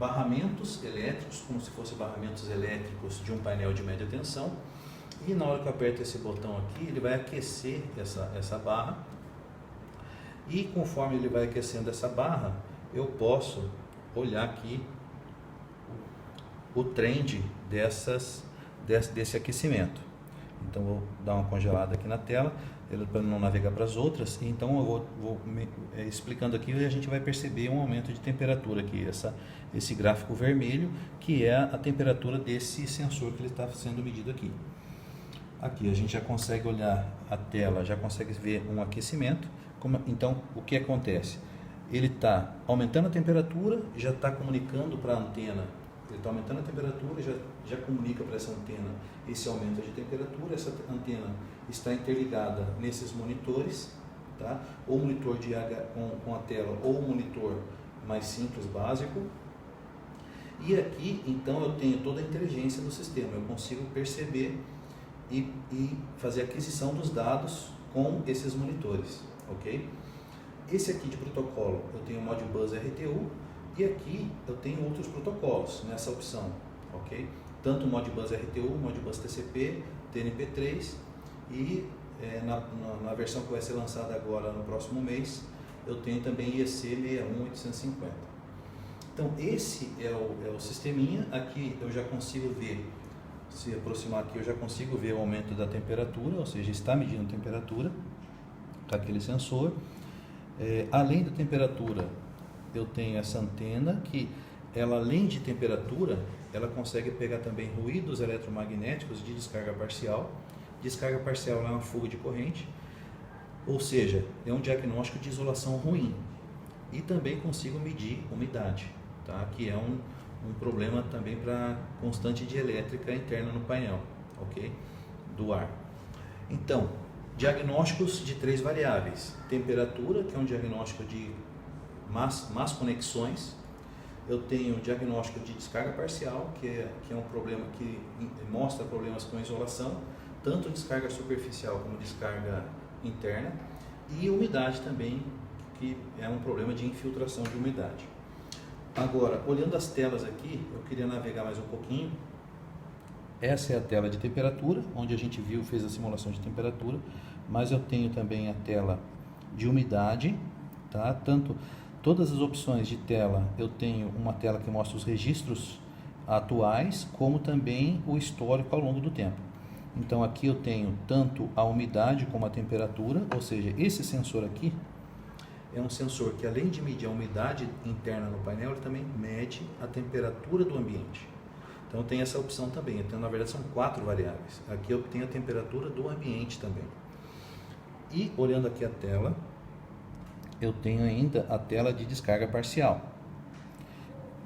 barramentos elétricos, como se fossem barramentos elétricos de um painel de média tensão, e na hora que eu aperto esse botão aqui, ele vai aquecer essa barra, e conforme ele vai aquecendo essa barra, eu posso olhar aqui o trend desse aquecimento. Então vou dar uma congelada aqui na tela para não navegar para as outras. Então eu vou explicando aqui e a gente vai perceber um aumento de temperatura aqui, esse gráfico vermelho, que é a temperatura desse sensor que ele está sendo medido aqui. Aqui a gente já consegue olhar a tela, já consegue ver um aquecimento. Então o que acontece? Ele está aumentando a temperatura, já está comunicando para a antena. Ele está aumentando a temperatura, já comunica para essa antena esse aumento de temperatura. Essa antena está interligada nesses monitores, tá? Ou monitor com a tela, ou um monitor mais simples, básico. E aqui, então, eu tenho toda a inteligência do sistema. Eu consigo perceber e fazer a aquisição dos dados com esses monitores, ok? Esse aqui de protocolo, eu tenho o Modbus RTU, e aqui eu tenho outros protocolos nessa opção, ok? Tanto o Modbus RTU, Modbus TCP, TNP3 e na versão que vai ser lançada agora no próximo mês, eu tenho também IEC 61850. Então esse é o sisteminha. Aqui eu já consigo ver, se aproximar aqui eu já consigo ver o aumento da temperatura, ou seja, está medindo a temperatura daquele sensor. Além da temperatura, eu tenho essa antena que, ela além de temperatura, ela consegue pegar também ruídos eletromagnéticos de descarga parcial. Descarga parcial é uma fuga de corrente, ou seja, é um diagnóstico de isolação ruim. E também consigo medir umidade, tá? Que é um problema também para constante de elétrica interna no painel, ok? Do ar. Então, diagnósticos de 3 variáveis: temperatura, que é um diagnóstico de más conexões. Eu tenho o diagnóstico de descarga parcial, que é um problema que mostra problemas com isolação, tanto descarga superficial como descarga interna, e umidade também, que é um problema de infiltração de umidade. Agora, olhando as telas aqui, eu queria navegar mais um pouquinho. Essa é a tela de temperatura, onde a gente fez a simulação de temperatura, mas eu tenho também a tela de umidade, tá? Todas as opções de tela, eu tenho uma tela que mostra os registros atuais, como também o histórico ao longo do tempo. Então aqui eu tenho tanto a umidade como a temperatura, ou seja, esse sensor aqui é um sensor que, além de medir a umidade interna no painel, ele também mede a temperatura do ambiente. Então tem essa opção também. Então, na verdade, são 4 variáveis. Aqui eu tenho a temperatura do ambiente também. E olhando aqui a tela, eu tenho ainda a tela de descarga parcial.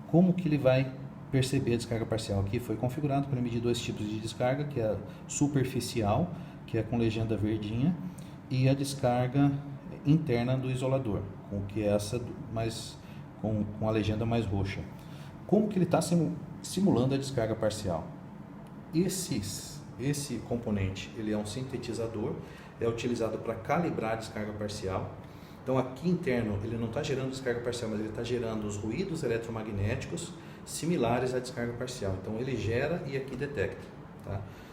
Como que ele vai perceber a descarga parcial? Aqui foi configurado para medir 2 tipos de descarga, que é a superficial, que é com legenda verdinha, e a descarga interna do isolador, que é essa com a legenda mais roxa. Como que ele está simulando a descarga parcial? Esse componente, ele é um sintetizador, é utilizado para calibrar a descarga parcial. Então aqui interno ele não está gerando descarga parcial, mas ele está gerando os ruídos eletromagnéticos similares à descarga parcial. Então ele gera e aqui detecta, tá?